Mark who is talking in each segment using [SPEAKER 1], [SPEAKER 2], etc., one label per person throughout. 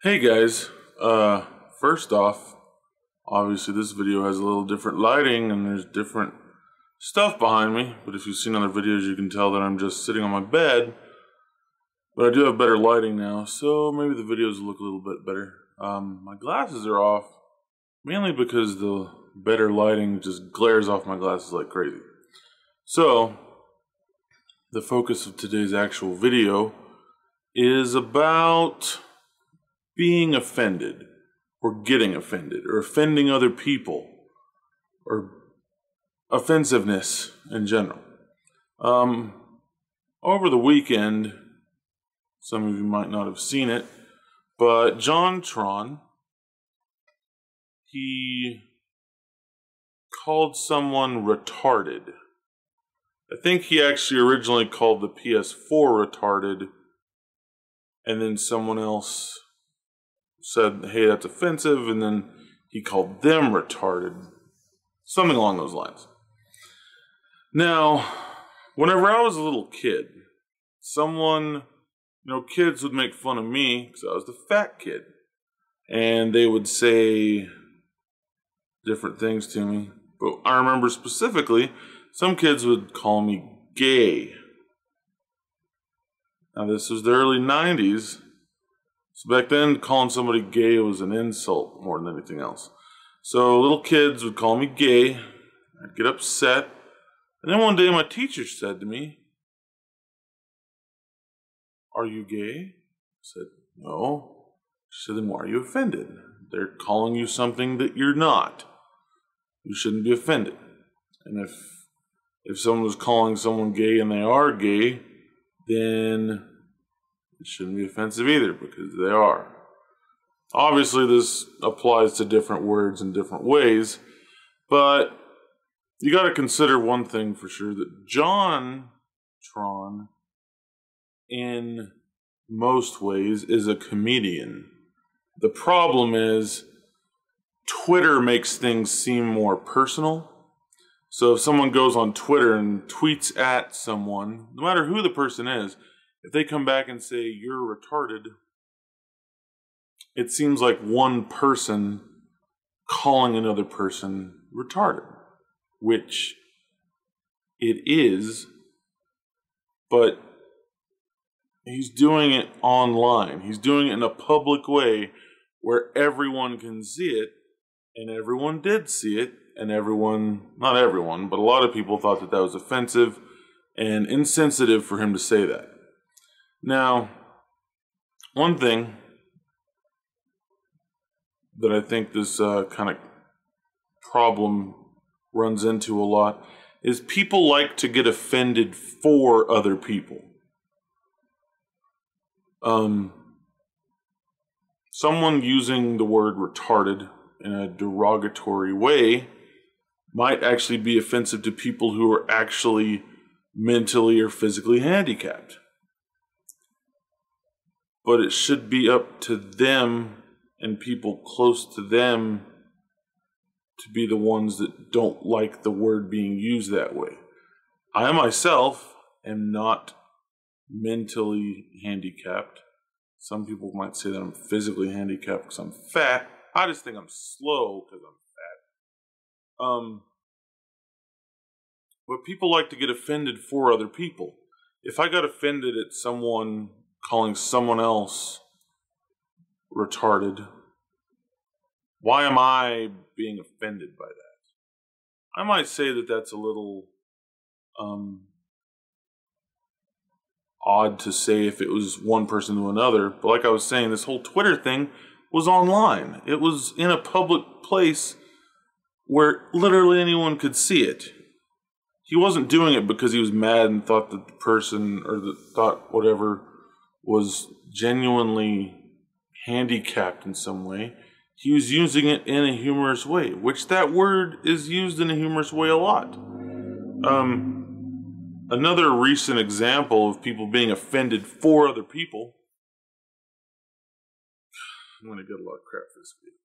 [SPEAKER 1] Hey guys, first off, obviously this video has a little different lighting and there's different stuff behind me, but if you've seen other videos you can tell that I'm just sitting on my bed, but I do have better lighting now, so maybe the videos will look a little bit better. My glasses are off, mainly because the better lighting just glares off my glasses like crazy. So, the focus of today's actual video is about being offended, or getting offended, or offending other people, or offensiveness in general. Over the weekend, some of you might not have seen it, but JonTron, he called someone retarded. I think he actually originally called the PS4 retarded, and then someone else said, hey, that's offensive, and then he called them retarded. Something along those lines. Now, whenever I was a little kid, kids would make fun of me because I was the fat kid. And they would say different things to me. But I remember specifically, some kids would call me gay. Now, this was the early 90s. So back then, calling somebody gay was an insult more than anything else. So little kids would call me gay. I'd get upset. And then one day my teacher said to me, "Are you gay?" I said, "No." She said, "Then why are you offended? They're calling you something that you're not. You shouldn't be offended. And if someone was calling someone gay and they are gay, then it shouldn't be offensive either because they are." Obviously, this applies to different words in different ways, but you got to consider one thing for sure, that JonTron, in most ways, is a comedian. The problem is, Twitter makes things seem more personal. So if someone goes on Twitter and tweets at someone, no matter who the person is, if they come back and say, "You're retarded," it seems like one person calling another person retarded, which it is, but he's doing it online. He's doing it in a public way where everyone can see it, and everyone did see it, and not everyone, but a lot of people thought that that was offensive and insensitive for him to say that. Now, one thing that I think this kind of problem runs into a lot is people like to get offended for other people. Someone using the word retarded in a derogatory way might actually be offensive to people who are actually mentally or physically handicapped. But it should be up to them and people close to them to be the ones that don't like the word being used that way. I myself am not mentally handicapped. Some people might say that I'm physically handicapped because I'm fat. I just think I'm slow because I'm fat. But people like to get offended for other people. If I got offended at someone calling someone else retarded, why am I being offended by that? I might say that that's a little odd to say if it was one person to another, but like I was saying, this whole Twitter thing was online. It was in a public place where literally anyone could see it. He wasn't doing it because he was mad and thought that the person, or thought whatever, was genuinely handicapped in some way. He was using it in a humorous way, which that word is used in a humorous way a lot. Another recent example of people being offended for other people. I'm going to get a lot of crap for this video.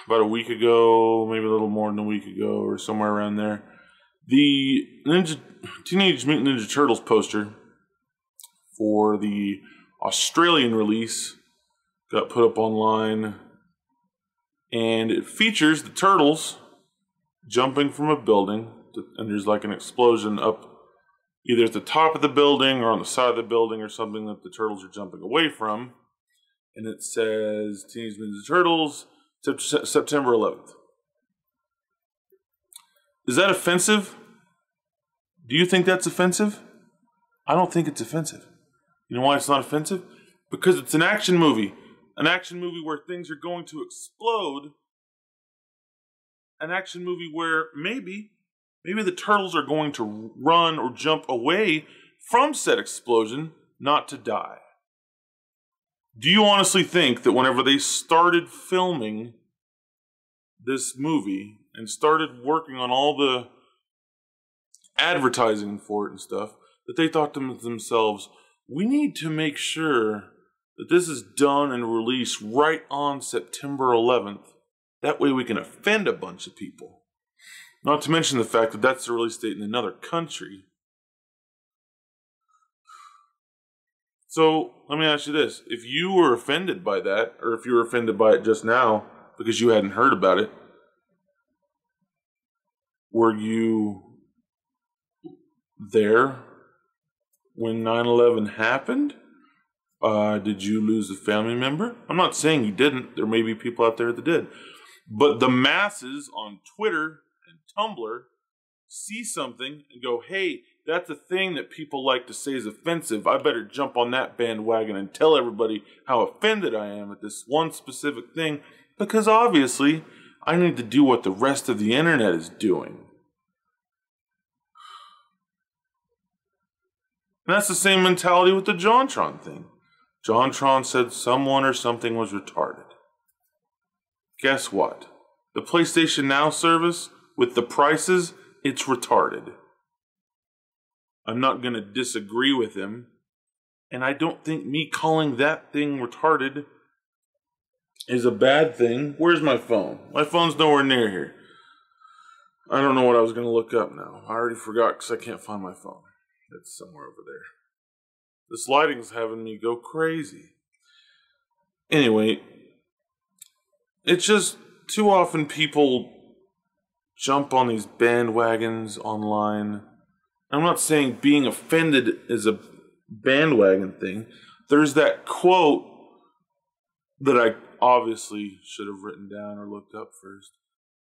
[SPEAKER 1] About a week ago, maybe a little more than a week ago, or somewhere around there, the Teenage Mutant Ninja Turtles poster for the Australian release got put up online, and it features the turtles jumping from a building, and there's like an explosion up either at the top of the building or on the side of the building or something that the turtles are jumping away from. And it says Teenage Mutant Ninja Turtles, September 11th. Is that offensive? Do you think that's offensive? I don't think it's offensive. You know why it's not offensive? Because it's an action movie. An action movie where things are going to explode. An action movie where maybe the turtles are going to run or jump away from said explosion, not to die. Do you honestly think that whenever they started filming this movie and started working on all the advertising for it and stuff, that they thought to themselves, we need to make sure that this is done and released right on September 11th. That way we can offend a bunch of people. Not to mention the fact that that's the release date in another country. So, let me ask you this. If you were offended by that, or if you were offended by it just now because you hadn't heard about it, were you there when 9/11 happened? Did you lose a family member? I'm not saying you didn't. There may be people out there that did. But the masses on Twitter and Tumblr see something and go, hey, that's a thing that people like to say is offensive. I better jump on that bandwagon and tell everybody how offended I am at this one specific thing, because obviously I need to do what the rest of the internet is doing. And that's the same mentality with the JonTron thing. JonTron said someone or something was retarded. Guess what? The PlayStation Now service, with the prices, it's retarded. I'm not going to disagree with him. And I don't think me calling that thing retarded is a bad thing. Where's my phone? My phone's nowhere near here. I don't know what I was going to look up now. I already forgot because I can't find my phone. It's somewhere over there. This lighting's having me go crazy. Anyway, it's just too often people jump on these bandwagons online. I'm not saying being offended is a bandwagon thing. There's that quote that I obviously should have written down or looked up first.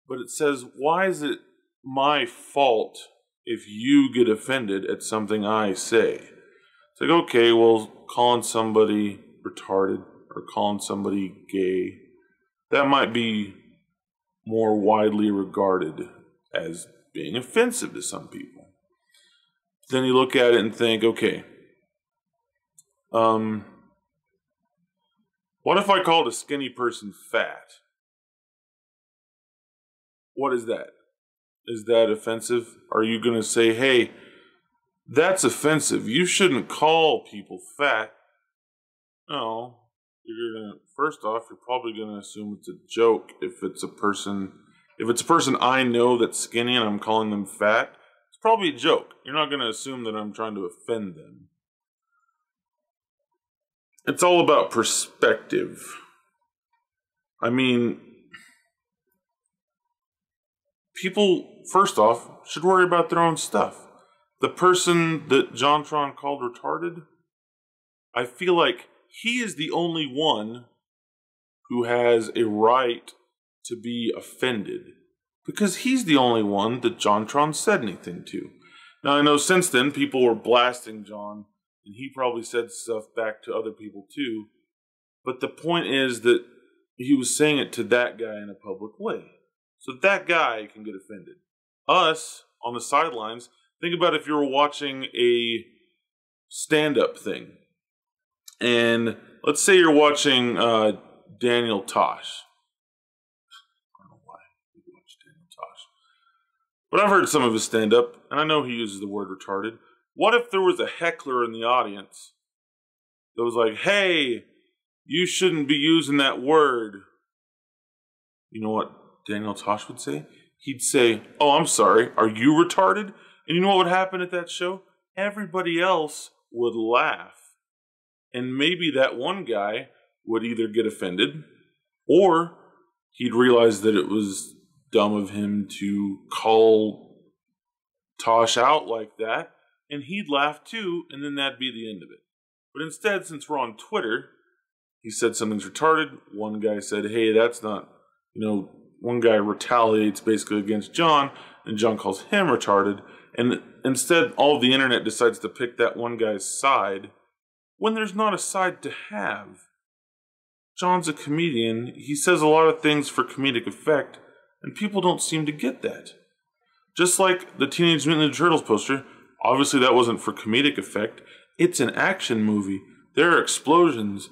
[SPEAKER 1] But it says, why is it my fault if you get offended at something I say? It's like, okay, well, calling somebody retarded or calling somebody gay, that might be more widely regarded as being offensive to some people. Then you look at it and think, okay, what if I called a skinny person fat? What is that? Is that offensive? Are you going to say, hey, that's offensive. You shouldn't call people fat. No. First off, you're probably going to assume it's a joke if it's a person I know that's skinny and I'm calling them fat. It's probably a joke. You're not going to assume that I'm trying to offend them. It's all about perspective. I mean, people, first off, should worry about their own stuff. The person that JonTron called retarded, I feel like he is the only one who has a right to be offended, because he's the only one that JonTron said anything to. Now, I know since then people were blasting John, and he probably said stuff back to other people too, but the point is that he was saying it to that guy in a public way. So that guy can get offended. Us, on the sidelines, think about if you were watching a stand-up thing. And let's say you're watching Daniel Tosh. I don't know why you watch Daniel Tosh. But I've heard some of his stand-up, and I know he uses the word retarded. What if there was a heckler in the audience that was like, hey, you shouldn't be using that word? You know what Daniel Tosh would say? He'd say, oh, I'm sorry, are you retarded? And you know what would happen at that show? Everybody else would laugh. And maybe that one guy would either get offended, or he'd realize that it was dumb of him to call Tosh out like that, and he'd laugh too, and then that'd be the end of it. But instead, since we're on Twitter, he said something's retarded. One guy said, hey, that's not, one guy retaliates basically against John, and John calls him retarded. And instead, all of the internet decides to pick that one guy's side when there's not a side to have. John's a comedian. He says a lot of things for comedic effect, and people don't seem to get that. Just like the Teenage Mutant Ninja Turtles poster, obviously that wasn't for comedic effect. It's an action movie. There are explosions.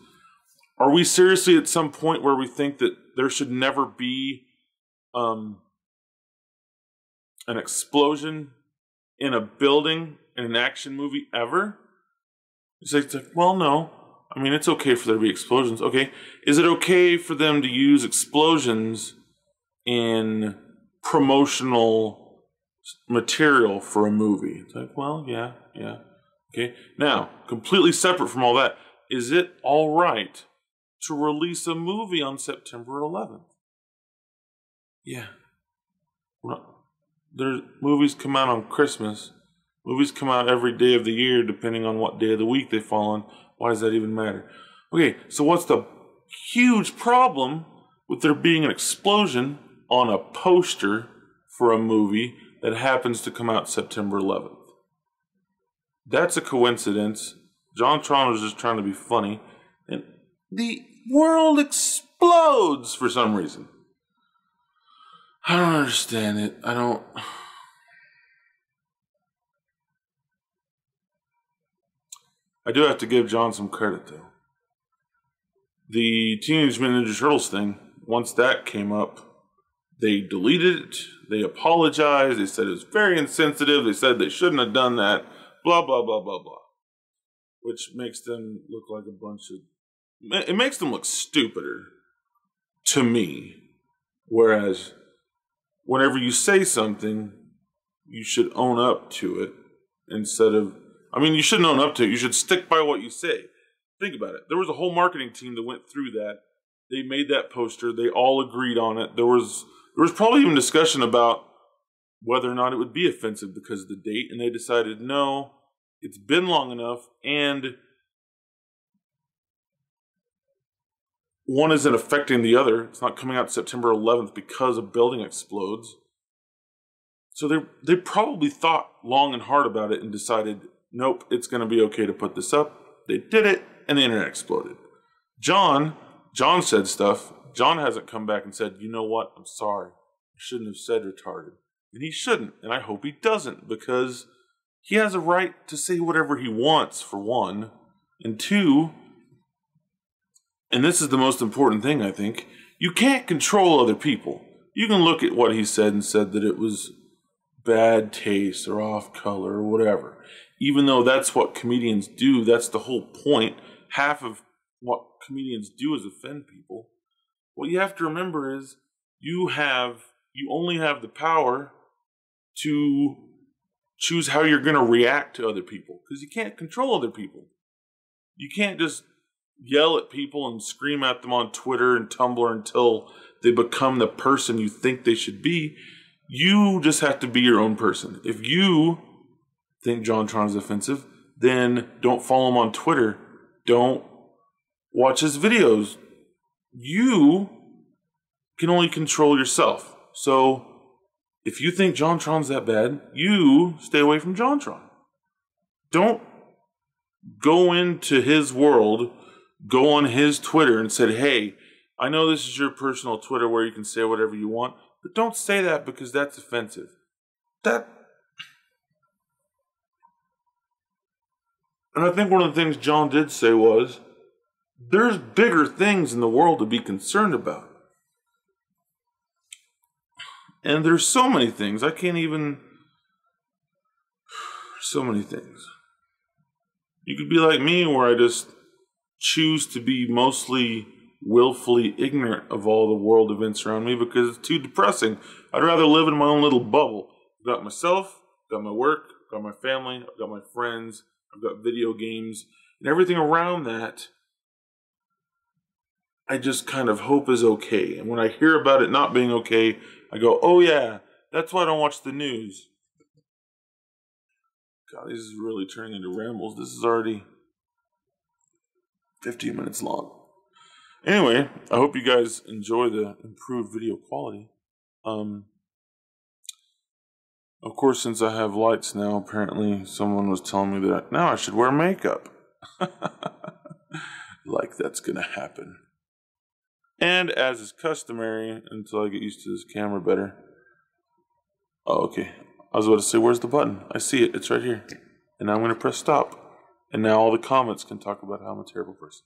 [SPEAKER 1] Are we seriously at some point where we think that there should never be an explosion in a building in an action movie ever? It's like, well, no. I mean, it's okay for there to be explosions. Okay. Is it okay for them to use explosions in promotional material for a movie? It's like, well, yeah. Okay. Now, completely separate from all that, is it all right to release a movie on September 11th? Yeah. Movies come out on Christmas. Movies come out every day of the year, depending on what day of the week they fall on. Why does that even matter? Okay, so what's the huge problem with there being an explosion on a poster for a movie that happens to come out September 11th? That's a coincidence. JonTron was just trying to be funny, and the world explodes for some reason. I don't understand it. I do have to give John some credit, though. The Teenage Mutant Ninja Turtles thing, once that came up, they deleted it, they apologized, they said it was very insensitive, they said they shouldn't have done that, blah, blah, blah, blah, blah. Which makes them look like a bunch of... It makes them look stupider, to me. Whereas, whenever you say something, you should own up to it, instead of... you shouldn't own up to it. You should stick by what you say. Think about it. There was a whole marketing team that went through that. They made that poster. They all agreed on it. There was probably even discussion about whether or not it would be offensive because of the date, and they decided, no, it's been long enough, and one isn't affecting the other. It's not coming out September 11th because a building explodes. So they probably thought long and hard about it and decided, nope, it's going to be okay to put this up. They did it, and the internet exploded. John said stuff. John hasn't come back and said, you know what, I'm sorry. I shouldn't have said retarded. And he shouldn't, and I hope he doesn't, because he has a right to say whatever he wants, for one. And two, and this is the most important thing, I think, you can't control other people. You can look at what he said and said that it was bad taste or off color or whatever. Even though that's what comedians do, that's the whole point. Half of what comedians do is offend people. What you have to remember is you only have the power to choose how you're going to react to other people, because you can't control other people. You can't just yell at people and scream at them on Twitter and Tumblr until they become the person you think they should be. You just have to be your own person. If you think JonTron is offensive, then don't follow him on Twitter. Don't watch his videos. You can only control yourself. So if you think JonTron's that bad, you stay away from JonTron. Don't go into his world, go on his Twitter and say, hey, I know this is your personal Twitter where you can say whatever you want, but don't say that because that's offensive. And I think one of the things John did say was, there's bigger things in the world to be concerned about. And there's so many things. So many things. You could be like me, where I just choose to be mostly willfully ignorant of all the world events around me because it's too depressing. I'd rather live in my own little bubble. I've got myself, I've got my work, I've got my family, I've got my friends, I've got video games. And everything around that, I just kind of hope is okay. And when I hear about it not being okay, I go, oh yeah, that's why I don't watch the news. God, this is really turning into rambles. This is already 15 minutes long. Anyway, I hope you guys enjoy the improved video quality. Of course, since I have lights now, apparently someone was telling me that now I should wear makeup. Like that's gonna happen. And as is customary, until I get used to this camera better. Oh, okay. I was about to say, where's the button? I see it. It's right here. And now I'm going to press stop. And now all the comments can talk about how I'm a terrible person.